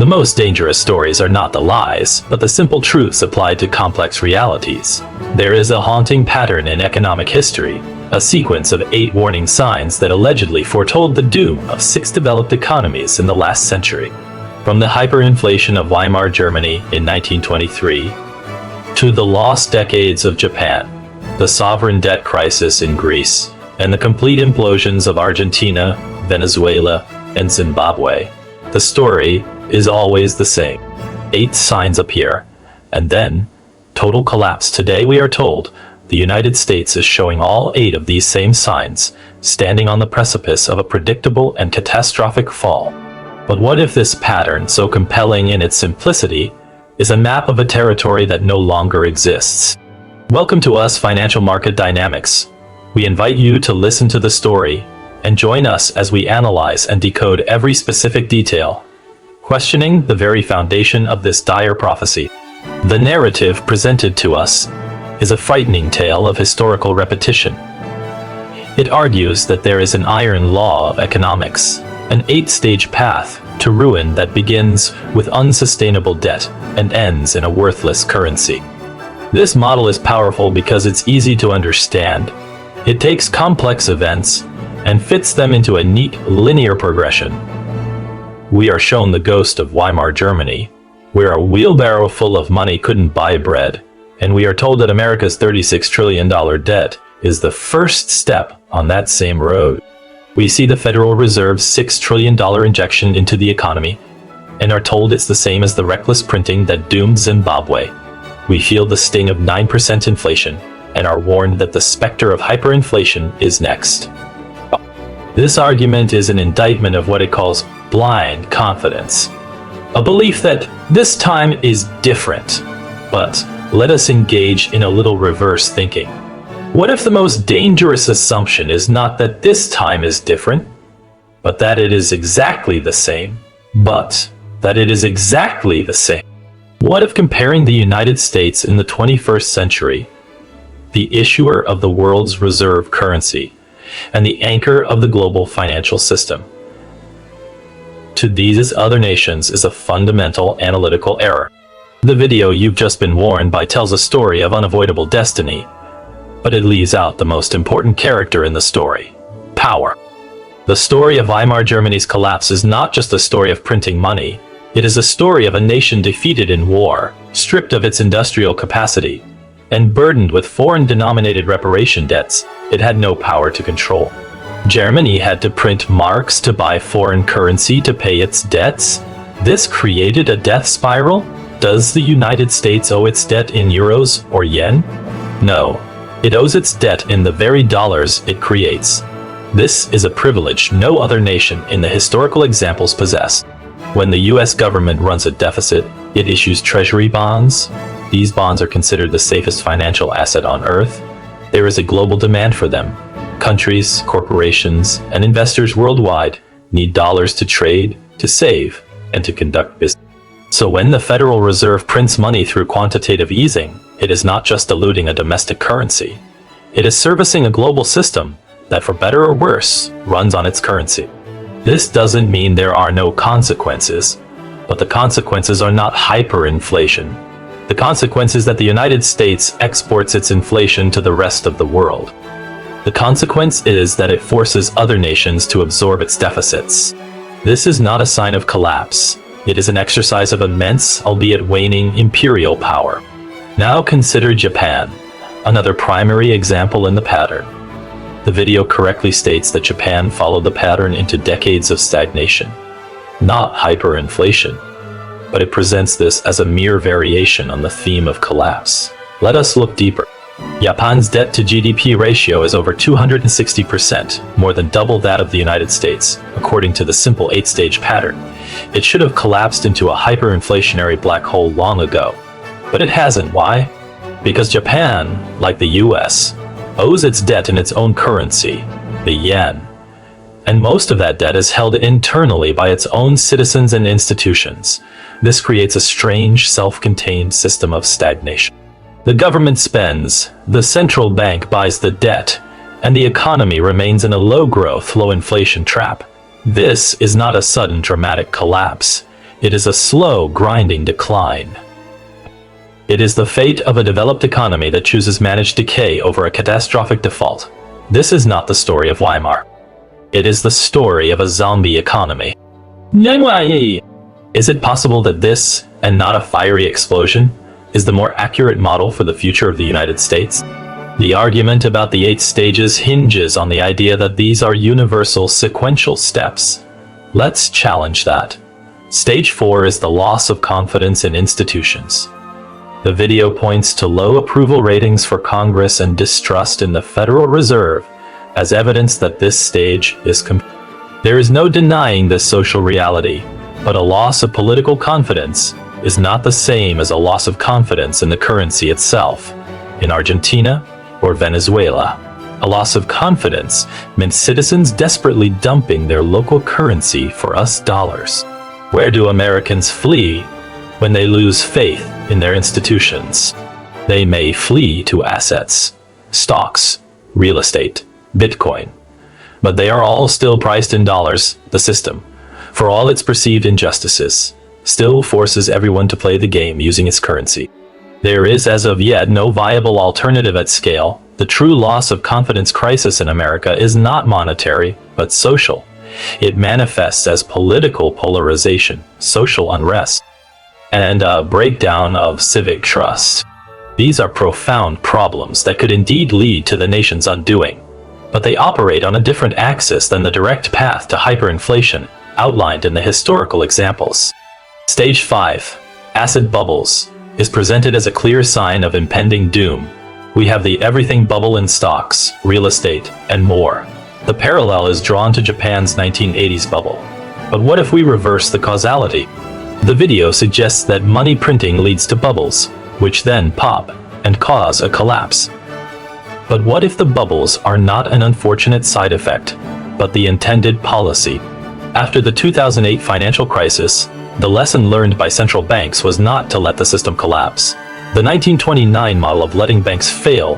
The most dangerous stories are not the lies, but the simple truths applied to complex realities. There is a haunting pattern in economic history, a sequence of 8 warning signs that allegedly foretold the doom of 6 developed economies in the last century. From the hyperinflation of Weimar Germany in 1923, to the lost decades of Japan, the sovereign debt crisis in Greece, and the complete implosions of Argentina, Venezuela, and Zimbabwe, the story is always the same. 8 signs appear, and then total collapse. Today we are told the United States is showing all 8 of these same signs, standing on the precipice of a predictable and catastrophic fall. But what if this pattern, so compelling in its simplicity, is a map of a territory that no longer exists? Welcome to Us Financial Market Dynamics. We invite you to listen to the story and join us as we analyze and decode every specific detail, questioning the very foundation of this dire prophecy. The narrative presented to us is a frightening tale of historical repetition. It argues that there is an iron law of economics, an 8-stage path to ruin that begins with unsustainable debt and ends in a worthless currency. This model is powerful because it's easy to understand. It takes complex events and fits them into a neat, linear progression. We are shown the ghost of Weimar Germany, where a wheelbarrow full of money couldn't buy bread, and we are told that America's $36 trillion debt is the first step on that same road. We see the Federal Reserve's $6 trillion injection into the economy, and are told it's the same as the reckless printing that doomed Zimbabwe. We feel the sting of 9% inflation, and are warned that the specter of hyperinflation is next. This argument is an indictment of what it calls blind confidence, a belief that this time is different. But let us engage in a little reverse thinking. What if the most dangerous assumption is not that this time is different, but that it is exactly the same? What if comparing the United States in the 21st century, the issuer of the world's reserve currency, and the anchor of the global financial system, to these other nations is a fundamental analytical error? The video you've just been warned by tells a story of unavoidable destiny, but it leaves out the most important character in the story: power. The story of Weimar Germany's collapse is not just a story of printing money. It is a story of a nation defeated in war, stripped of its industrial capacity, and burdened with foreign-denominated reparation debts it had no power to control. Germany had to print marks to buy foreign currency to pay its debts. This created a death spiral. Does the United States owe its debt in euros or yen? No, it owes its debt in the very dollars it creates. This is a privilege no other nation in the historical examples possess. When the US government runs a deficit, it issues treasury bonds. These bonds are considered the safest financial asset on earth. There is a global demand for them. Countries, corporations, and investors worldwide need dollars to trade, to save, and to conduct business. So when the Federal Reserve prints money through quantitative easing, it is not just diluting a domestic currency. It is servicing a global system that, for better or worse, runs on its currency. This doesn't mean there are no consequences, but the consequences are not hyperinflation. The consequence is that the United States exports its inflation to the rest of the world. The consequence is that it forces other nations to absorb its deficits. This is not a sign of collapse. It is an exercise of immense, albeit waning, imperial power. Now consider Japan, another primary example in the pattern. The video correctly states that Japan followed the pattern into decades of stagnation, not hyperinflation, but it presents this as a mere variation on the theme of collapse. Let us look deeper. Japan's debt to GDP ratio is over 260%, more than double that of the United States, according to the simple 8-stage pattern. It should have collapsed into a hyperinflationary black hole long ago, but it hasn't. Why? Because Japan, like the US, owes its debt in its own currency, the yen, and most of that debt is held internally by its own citizens and institutions. This creates a strange, self-contained system of stagnation. The government spends, the central bank buys the debt, and the economy remains in a low-growth, low-inflation trap. This is not a sudden dramatic collapse. It is a slow, grinding decline. It is the fate of a developed economy that chooses managed decay over a catastrophic default. This is not the story of Weimar. It is the story of a zombie economy. Is it possible that this, and not a fiery explosion, is the more accurate model for the future of the United States? The argument about the 8 stages hinges on the idea that these are universal sequential steps. Let's challenge that. Stage 4 is the loss of confidence in institutions. The video points to low approval ratings for Congress and distrust in the Federal Reserve as evidence that this stage is complete. There is no denying this social reality, but a loss of political confidence is not the same as a loss of confidence in the currency itself. In Argentina or Venezuela, a loss of confidence meant citizens desperately dumping their local currency for US dollars. Where do Americans flee when they lose faith in their institutions? They may flee to assets, stocks, real estate, Bitcoin, but they are all still priced in dollars. The system, for all its perceived injustices, still forces everyone to play the game using its currency. There is as of yet no viable alternative at scale. The true loss of confidence crisis in America is not monetary, but social. It manifests as political polarization, social unrest, and a breakdown of civic trust. These are profound problems that could indeed lead to the nation's undoing, but they operate on a different axis than the direct path to hyperinflation outlined in the historical examples. Stage 5, Asset Bubbles, is presented as a clear sign of impending doom. We have the everything bubble in stocks, real estate, and more. The parallel is drawn to Japan's 1980s bubble. But what if we reverse the causality? The video suggests that money printing leads to bubbles, which then pop and cause a collapse. But what if the bubbles are not an unfortunate side effect, but the intended policy? After the 2008 financial crisis, the lesson learned by central banks was not to let the system collapse. The 1929 model of letting banks fail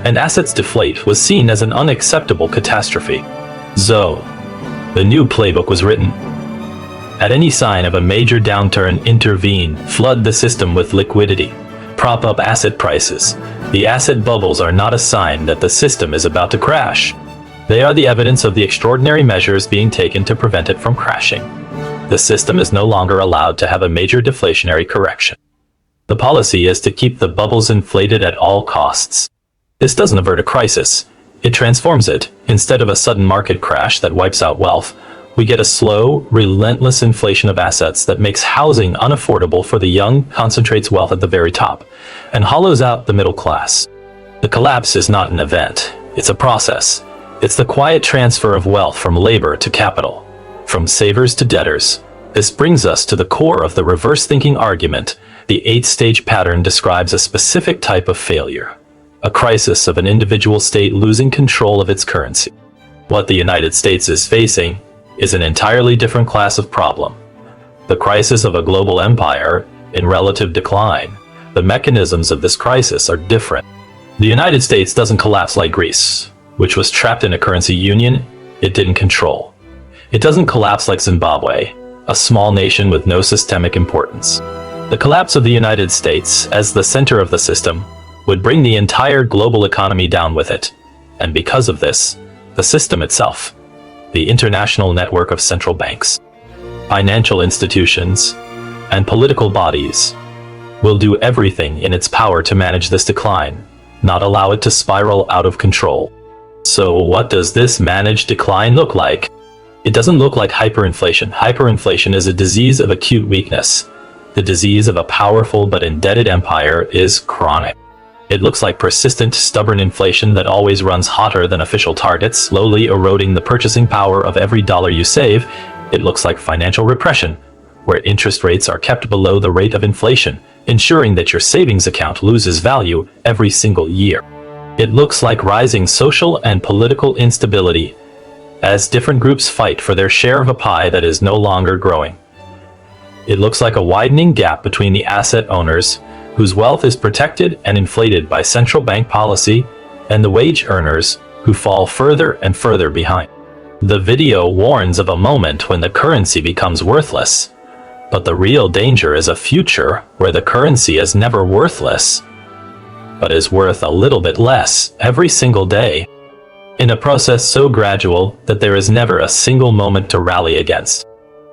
and assets deflate was seen as an unacceptable catastrophe. So, the new playbook was written. At any sign of a major downturn, intervene, flood the system with liquidity, prop up asset prices. The asset bubbles are not a sign that the system is about to crash. They are the evidence of the extraordinary measures being taken to prevent it from crashing. The system is no longer allowed to have a major deflationary correction. The policy is to keep the bubbles inflated at all costs. This doesn't avert a crisis. It transforms it. Instead of a sudden market crash that wipes out wealth, we get a slow, relentless inflation of assets that makes housing unaffordable for the young, concentrates wealth at the very top, and hollows out the middle class. The collapse is not an event. It's a process. It's the quiet transfer of wealth from labor to capital, from savers to debtors. This brings us to the core of the reverse thinking argument. The 8-stage pattern describes a specific type of failure, a crisis of an individual state losing control of its currency. What the United States is facing is an entirely different class of problem. The crisis of a global empire in relative decline. The mechanisms of this crisis are different. The United States doesn't collapse like Greece, which was trapped in a currency union it didn't control. It doesn't collapse like Zimbabwe, a small nation with no systemic importance. The collapse of the United States as the center of the system would bring the entire global economy down with it, and because of this, the system itself, the international network of central banks, financial institutions, and political bodies, will do everything in its power to manage this decline, not allow it to spiral out of control. So what does this managed decline look like? It doesn't look like hyperinflation. Hyperinflation is a disease of acute weakness. The disease of a powerful but indebted empire is chronic. It looks like persistent, stubborn inflation that always runs hotter than official targets, slowly eroding the purchasing power of every dollar you save. It looks like financial repression, where interest rates are kept below the rate of inflation, ensuring that your savings account loses value every single year. It looks like rising social and political instability, as different groups fight for their share of a pie that is no longer growing. It looks like a widening gap between the asset owners, whose wealth is protected and inflated by central bank policy, and the wage earners, who fall further and further behind. The video warns of a moment when the currency becomes worthless, But the real danger is a future where the currency is never worthless, but is worth a little bit less every single day, in a process so gradual that there is never a single moment to rally against.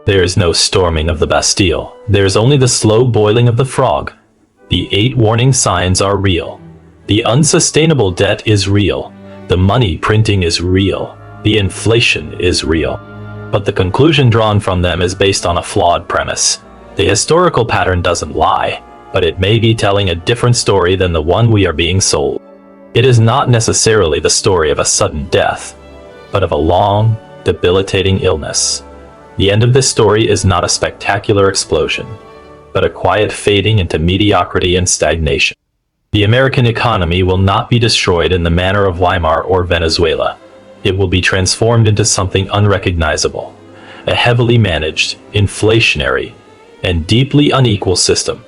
There is no storming of the Bastille. There is only the slow boiling of the frog. The 8 warning signs are real. The unsustainable debt is real. The money printing is real. The inflation is real. But the conclusion drawn from them is based on a flawed premise. The historical pattern doesn't lie, but it may be telling a different story than the one we are being sold. It is not necessarily the story of a sudden death, but of a long, debilitating illness. The end of this story is not a spectacular explosion, but a quiet fading into mediocrity and stagnation. The American economy will not be destroyed in the manner of Weimar or Venezuela. It will be transformed into something unrecognizable, a heavily managed, inflationary, and deeply unequal system,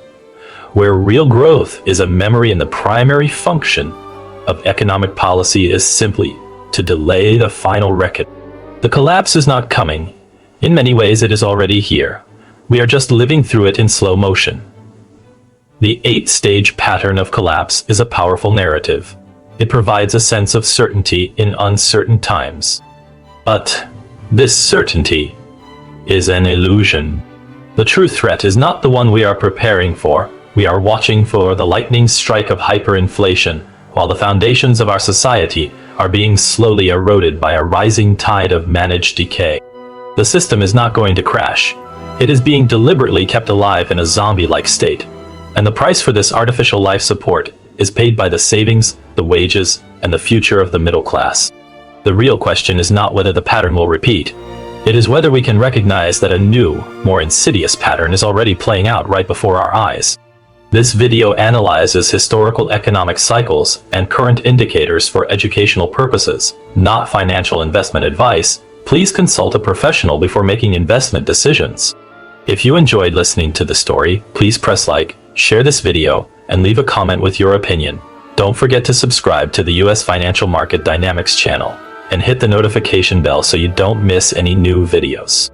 where real growth is a memory and the primary function of economic policy is simply to delay the final reckoning. The collapse is not coming. In many ways, it is already here. We are just living through it in slow motion. The 8-stage pattern of collapse is a powerful narrative. It provides a sense of certainty in uncertain times. But this certainty is an illusion. The true threat is not the one we are preparing for. We are watching for the lightning strike of hyperinflation, while the foundations of our society are being slowly eroded by a rising tide of managed decay. The system is not going to crash. It is being deliberately kept alive in a zombie-like state, and the price for this artificial life support is paid by the savings, the wages, and the future of the middle class. The real question is not whether the pattern will repeat. It is whether we can recognize that a new, more insidious pattern is already playing out right before our eyes. This video analyzes historical economic cycles and current indicators for educational purposes, not financial investment advice. Please consult a professional before making investment decisions. If you enjoyed listening to the story, please press like, share this video, and leave a comment with your opinion. Don't forget to subscribe to the US Financial Market Dynamics channel and hit the notification bell so you don't miss any new videos.